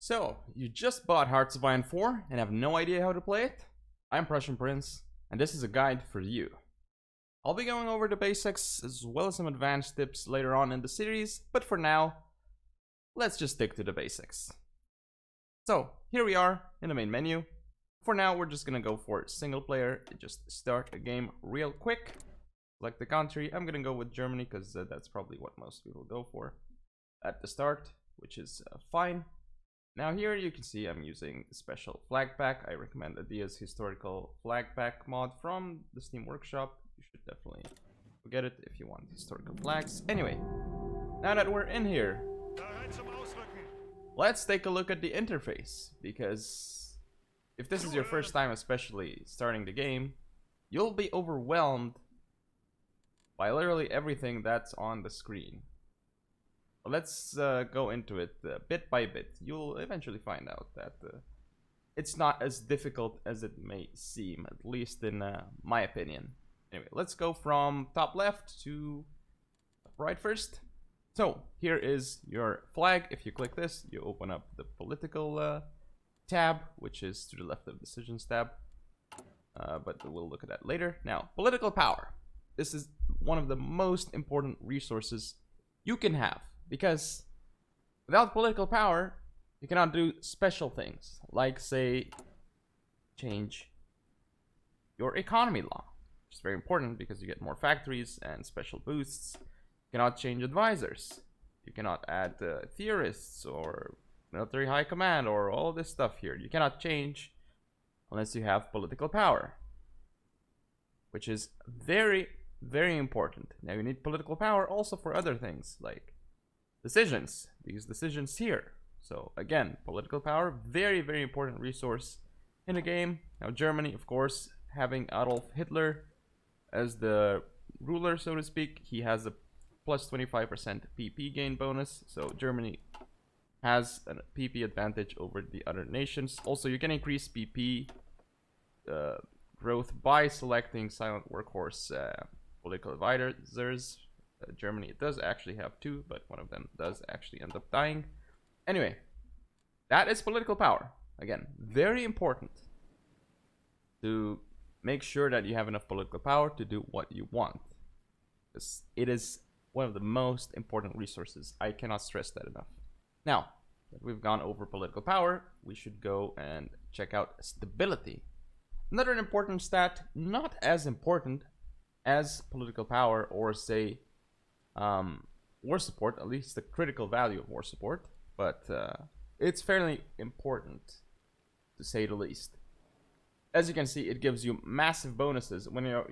So, you just bought Hearts of Iron 4 and have no idea how to play it? I'm Prussian Prince, and this is a guide for you. I'll be going over the basics as well as some advanced tips later on in the series, but for now, let's just stick to the basics. So, here we are in the main menu. For now, we're just gonna go for single player, just start a game real quick. Select the country. I'm gonna go with Germany because that's probably what most people go for at the start, which is fine. Now here you can see I'm using the special flag pack. I recommend Adia's historical flag pack mod from the Steam Workshop. You should definitely get it if you want historical flags. Anyway, now that we're in here, let's take a look at the interface, because if this is your first time especially starting the game, you'll be overwhelmed by literally everything that's on the screen. Let's go into it bit by bit. You'll eventually find out that it's not as difficult as it may seem, at least in my opinion. Anyway, let's go from top left to top right first. So here is your flag. If you click this, you open up the political tab, which is to the left of decisions tab. But we'll look at that later. Now, political power. This is one of the most important resources you can have, because without political power, you cannot do special things, like, say, change your economy law, which is very important because you get more factories and special boosts. You cannot change advisors. You cannot add theorists or military high command or all this stuff here. You cannot change unless you have political power, which is very, very important. Now you need political power also for other things, like decisions, these decisions here. So again, political power, very, very important resource in the game. Now Germany, of course, having Adolf Hitler as the ruler, so to speak, he has a plus 25% PP gain bonus. So Germany has a PP advantage over the other nations. Also, you can increase PP growth by selecting silent workhorse political advisors. Germany does actually have two, but one of them does actually end up dying. Anyway, that is political power. Again, very important to make sure that you have enough political power to do what you want, because it is one of the most important resources. I cannot stress that enough. Now that we've gone over political power, we should go and check out stability. Another important stat, not as important as political power or, say, war support, at least the critical value of war support, but it's fairly important, to say the least. As you can see, it gives you massive bonuses when you're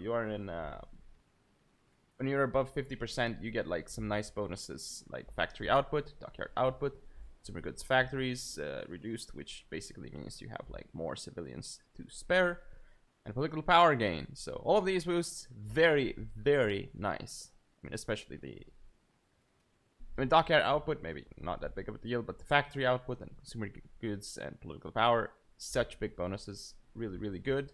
above 50%. You get like some nice bonuses, like factory output, dockyard output, consumer goods factories reduced, which basically means you have like more civilians to spare, and political power gain. So all of these boosts, very, very nice. I mean, especially dockyard output, maybe not that big of a deal, but the factory output and consumer goods and political power, such big bonuses, really, really good.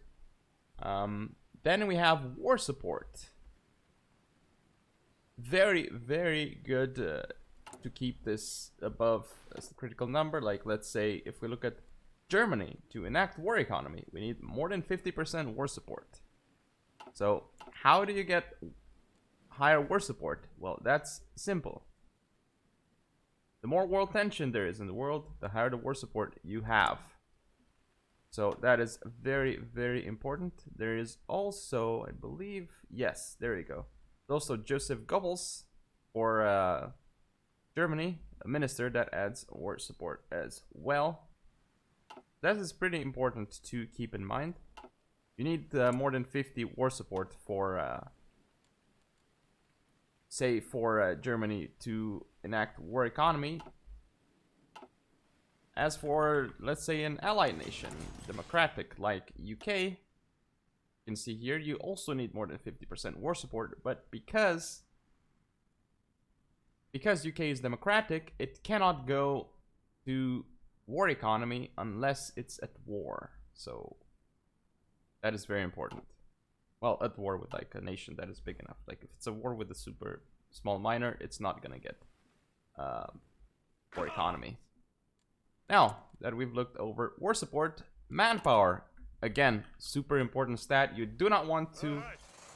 Then we have war support. Very, very good to keep this above as the critical number. Like, let's say if we look at Germany, to enact war economy, we need more than 50% war support. So how do you get higher war support? Well, that's simple. The more world tension there is in the world, the higher the war support you have. So that is very, very important. There is also, I believe, yes, there you go. There's also Joseph Goebbels for Germany, a minister that adds war support as well. That is pretty important to keep in mind. You need more than 50 war support for, say, for Germany to enact war economy. As for, let's say, an allied nation, democratic like UK, you can see here you also need more than 50% war support, but because UK is democratic, it cannot go to war economy unless it's at war. So that is very important. Well, at war with like a nation that is big enough. Like if it's a war with a super small minor, it's not gonna get war economy. Now, that we've looked over war support, manpower. Again, super important stat. You do not want to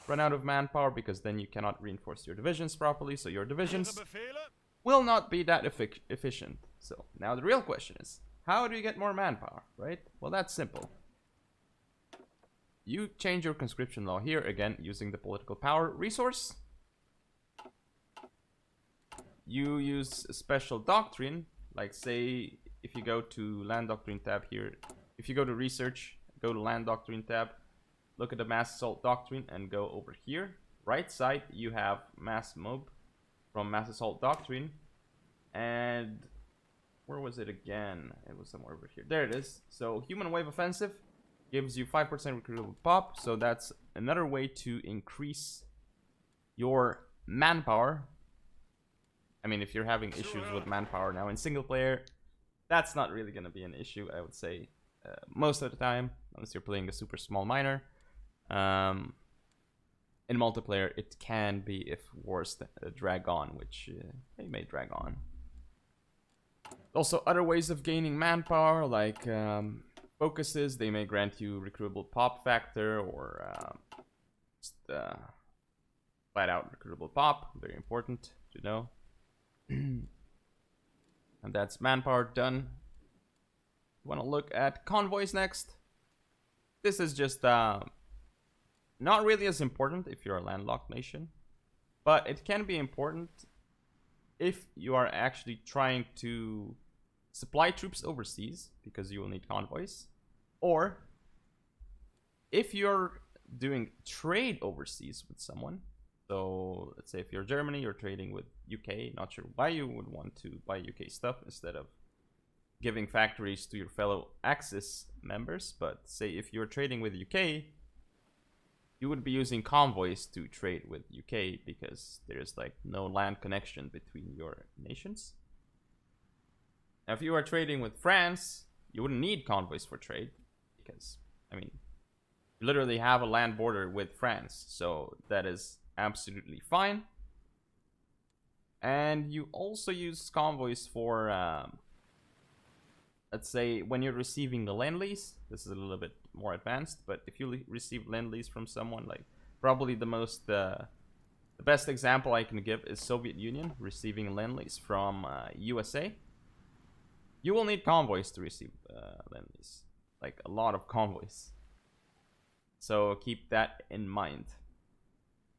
run out of manpower because then you cannot reinforce your divisions properly, so your divisions will not be that efficient. So now the real question is, how do you get more manpower, right? Well, that's simple. You change your conscription law here, again, using the political power resource. You use a special doctrine, like say, if you go to land doctrine tab here, if you go to research, go to land doctrine tab, look at the mass assault doctrine and go over here. Right side, you have mass mob from mass assault doctrine. And where was it again? It was somewhere over here. There it is. So human wave offensive gives you 5% recruitable pop. So that's another way to increase your manpower. I mean, if you're having issues with manpower now in single player, that's not really going to be an issue, I would say, most of the time, unless you're playing a super small miner. In multiplayer, it can be, if wars drag on, which they may drag on. Also, other ways of gaining manpower, like focuses, they may grant you recruitable pop factor, or just flat out recruitable pop, very important to know. And that's manpower done. Want to look at convoys next. This is just not really as important if you're a landlocked nation, but it can be important if you are actually trying to supply troops overseas, because you will need convoys, or if you're doing trade overseas with someone. So let's say if you're Germany, you're trading with UK, not sure why you would want to buy UK stuff instead of giving factories to your fellow Axis members, but say if you're trading with UK, you would be using convoys to trade with UK because there's like no land connection between your nations. Now, if you are trading with France, you wouldn't need convoys for trade because, I mean, you literally have a land border with France, so that is absolutely fine. And you also use convoys for let's say when you're receiving the lend-lease. This is a little bit more advanced, but if you receive lend-lease from someone, like probably the best example I can give is Soviet Union receiving lend-lease from USA. You will need convoys to receive lend-lease, like a lot of convoys. So keep that in mind.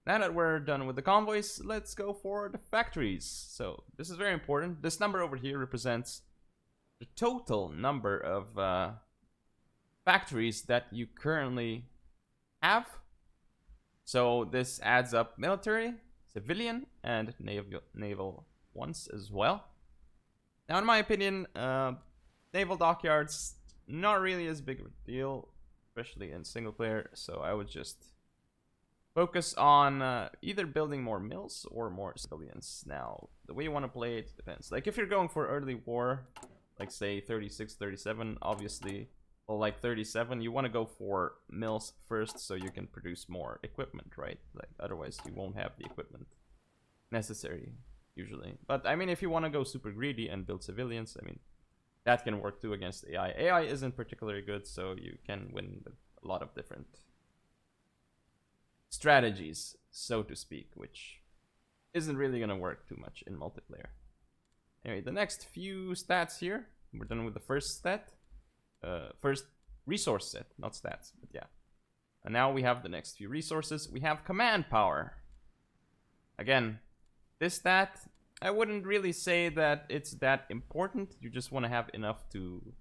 Now that we're done with the convoys, let's go for the factories. So this is very important. This number over here represents the total number of factories that you currently have. So this adds up military, civilian, and naval ones as well. Now, in my opinion, naval dockyards, not really as big of a deal, especially in single player. So I would just focus on either building more mills or more civilians. Now, the way you want to play it depends. Like if you're going for early war, like say 36, 37, obviously, or like 37, you want to go for mills first so you can produce more equipment, right? Like otherwise you won't have the equipment necessary usually. But I mean, if you want to go super greedy and build civilians, I mean, that can work too against AI. AI isn't particularly good, so you can win with a lot of different strategies, so to speak, which isn't really going to work too much in multiplayer. Anyway, the next few stats here, we're done with the first stat. First resource set, not stats, but yeah. And now we have the next few resources. We have command power. Again, this stat, I wouldn't really say that it's that important. You just want to have enough to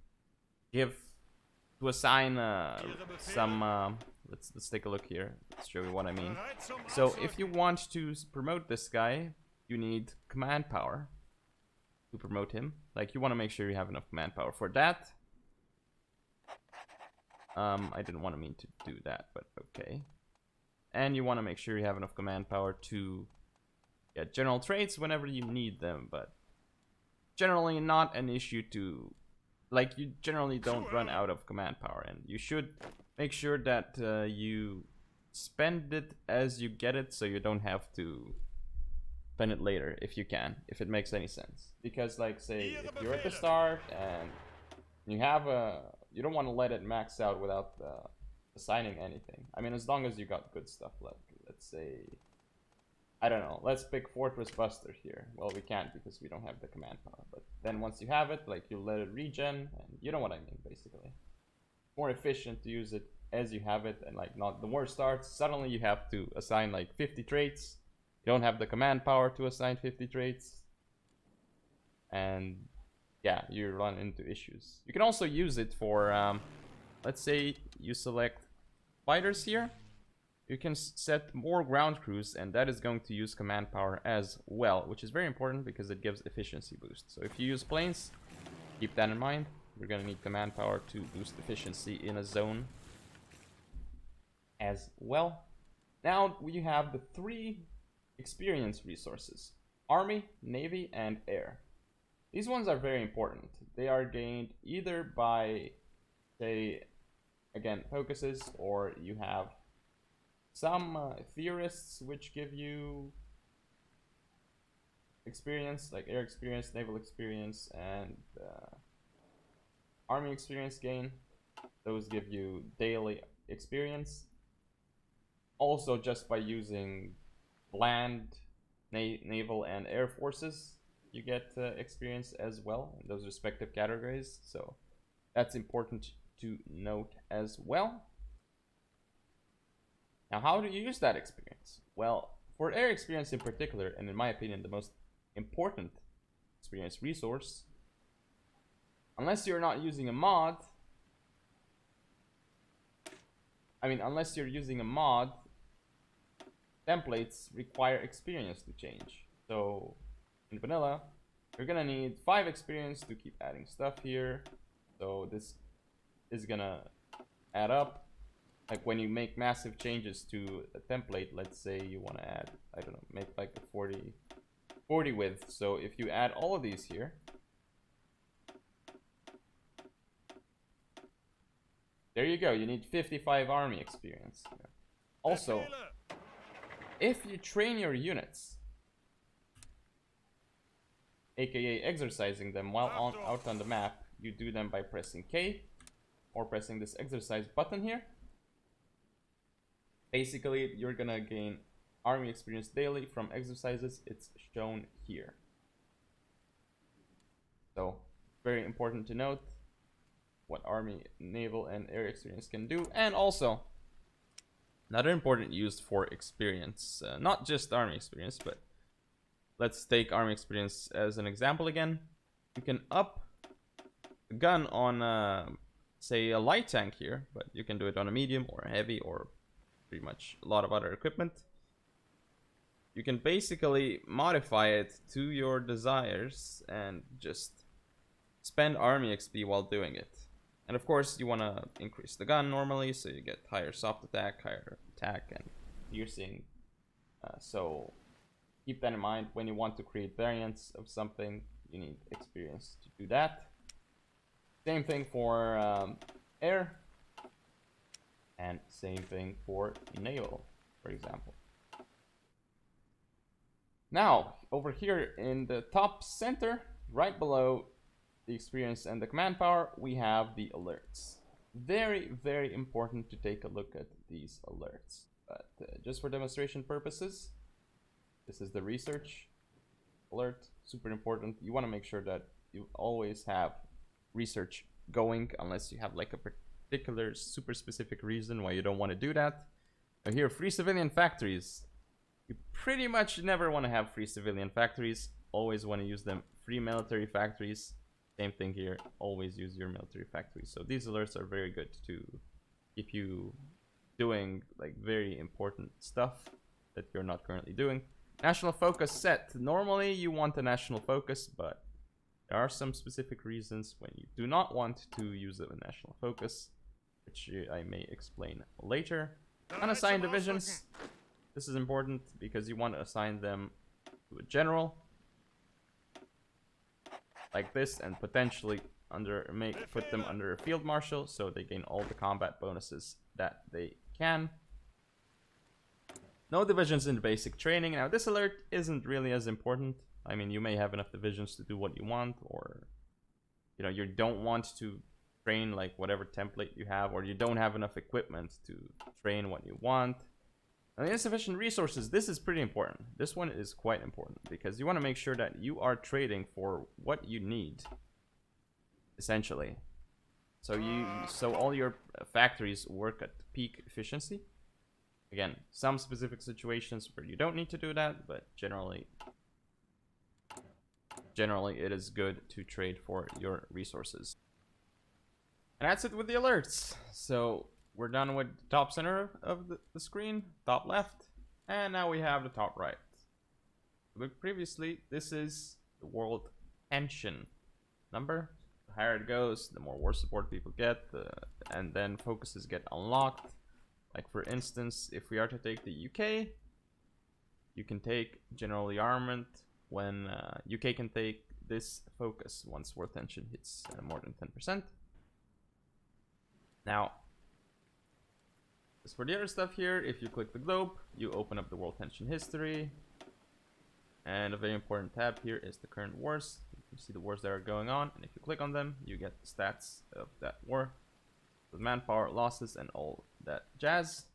assign some. Let's take a look here. Let's show you what I mean. So if you want to promote this guy, you need command power to promote him. Like you want to make sure you have enough command power for that. I didn't want to mean to do that, but okay. And you want to make sure you have enough command power to get general traits whenever you need them, but generally not an issue to, like, you generally don't run out of command power, and you should make sure that you spend it as you get it, so you don't have to spend it later if you can, if it makes any sense. Because like say if you're at the start and You have you don't want to let it max out without assigning anything. I mean, as long as you got good stuff, like let's say, I don't know, let's pick Fortress Buster here. Well, we can't because we don't have the command power, but then once you have it, like, you let it regen, and you know what I mean, basically. More efficient to use it as you have it, and like, not the war starts, suddenly you have to assign like 50 traits. You don't have the command power to assign 50 traits, and yeah, you run into issues. You can also use it for, let's say you select fighters here. You can set more ground crews, and that is going to use command power as well, which is very important because it gives efficiency boost. So if you use planes, keep that in mind. You're going to need command power to boost efficiency in a zone as well. Now we have the 3 experience resources: Army, Navy, and Air. These ones are very important. They are gained either by, say, again, focuses, or you have some theorists which give you experience, like air experience, naval experience, and army experience gain. Those give you daily experience. Also, just by using land, naval, and air forces, you get experience as well in those respective categories. So that's important to note as well. Now, how do you use that experience? Well, for air experience in particular, and in my opinion the most important experience resource, unless you're not using a mod, unless you're using a mod, templates require experience to change. So in vanilla, you're gonna need 5 experience to keep adding stuff here. So this is gonna add up. Like, when you make massive changes to a template, let's say you want to add, I don't know, make like a 40 width. So if you add all of these here, there you go, you need 55 army experience. Also, if you train your units, aka exercising them while out on the map, you do them by pressing K or pressing this exercise button here. Basically, you're gonna gain army experience daily from exercises. It's shown here. So, very important to note what army, naval, and air experience can do. And also, another important use for experience, not just army experience, but let's take army experience as an example again. You can up the gun on, say, a light tank here, but you can do it on a medium or a heavy or pretty much a lot of other equipment. You can basically modify it to your desires and just spend army XP while doing it. And of course, you want to increase the gun normally, so you get higher soft attack, higher attack, and piercing. So keep that in mind. When you want to create variants of something, you need experience to do that. Same thing for air. And same thing for naval, for example. Now, over here in the top center, right below the experience and the command power, we have the alerts. Very, very important to take a look at these alerts. But just for demonstration purposes, this is the research alert. Super important. You want to make sure that you always have research going, unless you have like a particular super specific reason why you don't want to do that. Now here, free civilian factories. You pretty much never want to have free civilian factories. Always want to use them. Free military factories. Same thing here. Always use your military factories. So these alerts are very good to keep you doing like very important stuff that you're not currently doing. National focus set. Normally you want a national focus, but there are some specific reasons when you do not want to use a national focus, which I may explain later. Unassigned divisions. This is important because you want to assign them to a general like this, and potentially put them under a field marshal so they gain all the combat bonuses that they can. No divisions in basic training. Now this alert isn't really as important. I mean, you may have enough divisions to do what you want, or you don't want to train like whatever template you have, or you don't have enough equipment to train what you want. And insufficient resources, this is pretty important. This one is quite important because you want to make sure that you are trading for what you need, essentially. So all your factories work at peak efficiency. Again, some specific situations where you don't need to do that, but generally it is good to trade for your resources. And that's it with the alerts. So we're done with the top center of the screen, top left, and now we have the top right. But previously, this is the world tension number. The higher it goes, the more war support people get, and then focuses get unlocked. Like for instance, if we are to take the UK, you can take generally armament when UK can take this focus once war tension hits more than 10%. Now, as for the other stuff here, if you click the globe, you open up the world tension history. And a very important tab here is the current wars. You can see the wars that are going on, and if you click on them, you get the stats of that war with manpower, losses, and all that jazz.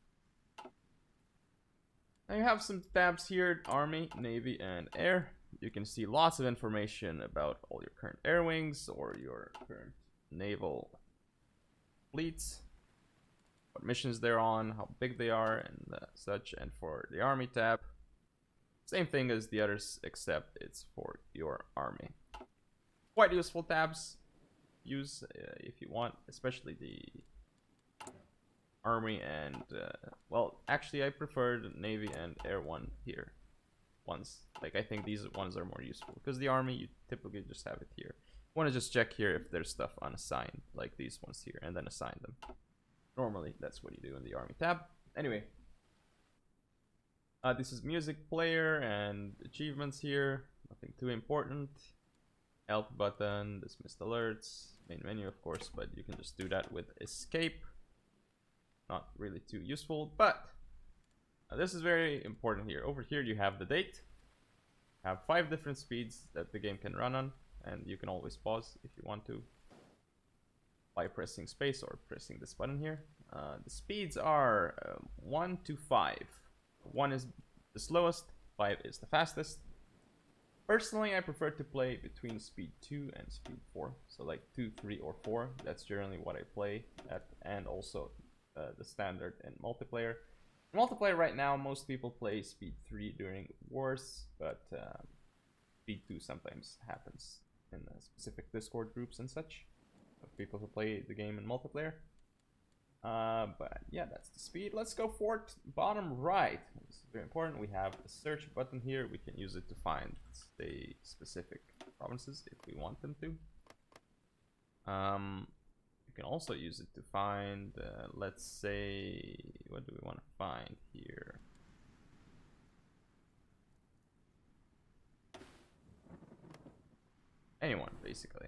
Now you have some tabs here: Army, Navy, and Air. You can see lots of information about all your current air wings or your current naval fleets, what missions they're on, how big they are, and such. And for the Army tab, same thing as the others, except it's for your army. Quite useful tabs. Use if you want, especially the Army and well, actually I prefer the Navy and Air one here. Like I think these ones are more useful because the Army you typically just have it here. Want to just check here if there's stuff unassigned, like these ones here, and then assign them. Normally that's what you do in the Army tab. Anyway, this is music player and achievements here. Nothing too important. Help button, dismissed alerts, main menu of course, but you can just do that with escape. Not really too useful, but this is very important here. Over here you have the date. You have 5 different speeds that the game can run on, and you can always pause if you want to by pressing space or pressing this button here. The speeds are 1 to 5. 1 is the slowest, 5 is the fastest. Personally, I prefer to play between speed 2 and speed 4. So like 2, 3, or 4. That's generally what I play at, and also the standard and multiplayer. In multiplayer right now, most people play speed 3 during wars, but speed 2 sometimes happens in specific Discord groups and such of people who play the game in multiplayer. But yeah, that's the speed. Let's go for it. Bottom right. This is very important. We have a search button here. We can use it to find the specific provinces if we want them to. You can also use it to find, let's say, what do we want to find here? Anyone, basically.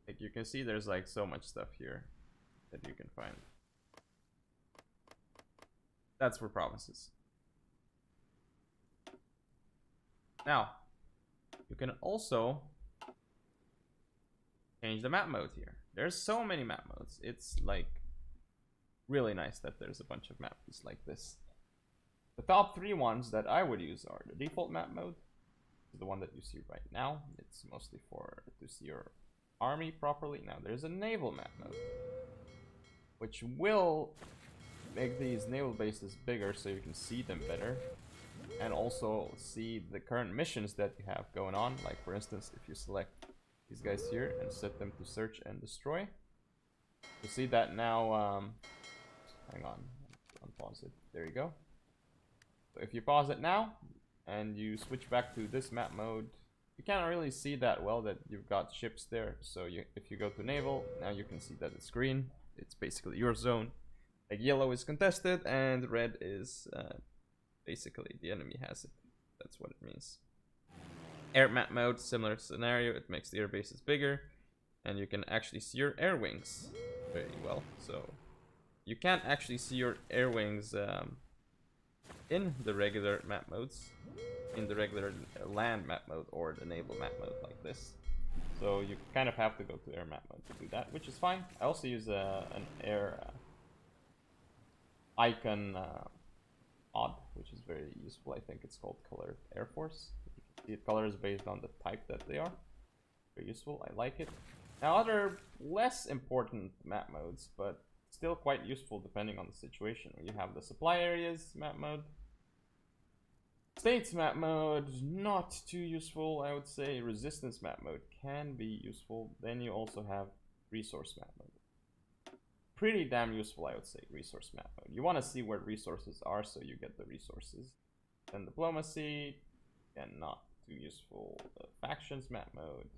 Like you can see there's like so much stuff here that you can find. That's for provinces. Now, you can also change the map mode here. There's so many map modes. It's like really nice that there's a bunch of maps like this. The top 3 ones that I would use are the default map mode, the one that you see right now. It's mostly for to see your army properly. Now there's a naval map mode, which will make these naval bases bigger so you can see them better, and also see the current missions that you have going on. Like for instance, if you select these guys here and set them to search and destroy, you see that now. Hang on, unpause it. There you go. So if you pause it now and you switch back to this map mode, you can't really see that well that you've got ships there. So if you go to naval, now you can see that it's green. It's basically your zone. Like yellow is contested and red is basically the enemy has it. That's what it means. Air map mode, similar scenario. It makes the air bases bigger, and you can actually see your air wings very well. So you can't actually see your air wings in the regular map modes, in the regular land map mode or the naval map mode like this. So you kind of have to go to air map mode to do that, which is fine. I also use an air icon mod, which is very useful. I think it's called Color Air Force. The color is based on the type that they are. Very useful. I like it. Now, other less important map modes, but still quite useful depending on the situation. You have the supply areas map mode. States map mode, not too useful, I would say. Resistance map mode can be useful. Then you also have resource map mode. Pretty damn useful, I would say, resource map mode. You want to see where resources are, so you get the resources. Then diplomacy, and not too useful. Factions map mode,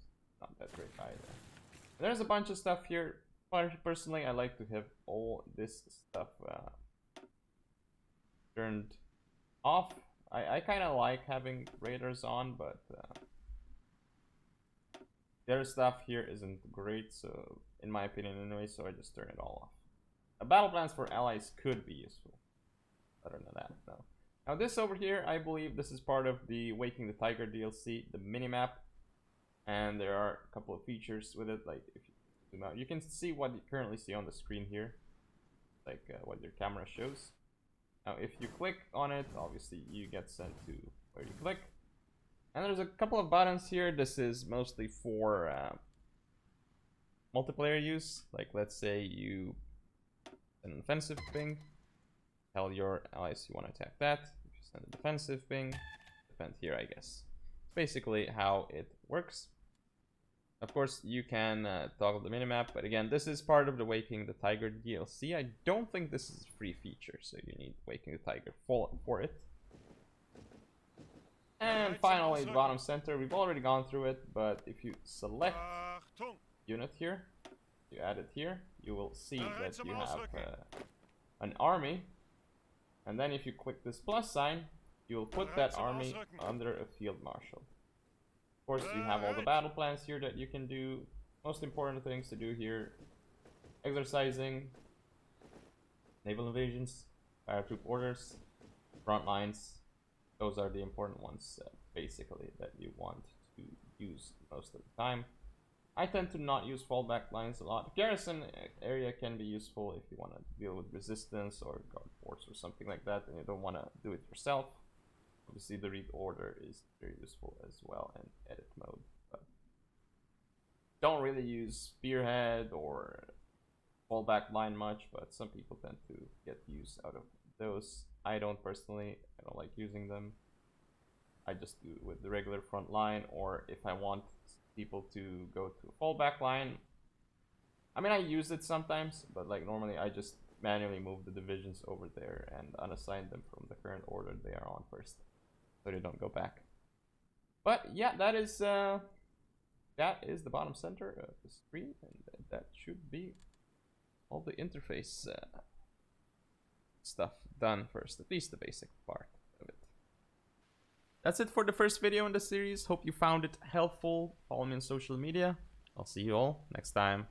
not that great either. There's a bunch of stuff here. Personally, I like to have all this stuff turned off. I kind of like having raiders on, but their stuff here isn't great, so in my opinion anyway, so I just turn it all off. Battle plans for allies could be useful. Other than that, no. Now this over here, I believe this is part of the Waking the Tiger DLC, the minimap. And there are a couple of features with it, like if you zoom out, you can see what you currently see on the screen here, like what your camera shows. Now if you click on it, obviously you get sent to where you click. And there's a couple of buttons here. This is mostly for multiplayer use. Like let's say you an offensive ping, tell your allies you want to attack that. If you send a defensive ping, defend here, I guess. It's basically how it works. Of course, you can toggle the minimap, but again, this is part of the Waking the Tiger DLC. I don't think this is a free feature, so you need Waking the Tiger for it. And finally, the bottom center, we've already gone through it, but if you select unit here, you add it here, you will see that you have an army. And then if you click this plus sign, you will put that army under a field marshal. Of course, you have all the battle plans here that you can do. Most important things to do here: exercising, naval invasions, paratroop orders, front lines. Those are the important ones, basically, that you want to use most of the time. I tend to not use fallback lines a lot. Garrison area can be useful if you want to deal with resistance or guard force or something like that, and you don't want to do it yourself. Obviously, the read order is very useful as well in edit mode. But don't really use spearhead or fallback line much, but some people tend to get use out of those. I don't personally. I don't like using them. I just do it with the regular front line, or if I want people to go to a fallback line. I mean, I use it sometimes, but like normally I just manually move the divisions over there and unassign them from the current order they are on first, so they don't go back. But yeah, that is the bottom center of the screen, and that should be all the interface stuff done first, at least the basic part of it. That's it for the first video in the series. Hope you found it helpful. Follow me on social media. I'll see you all next time.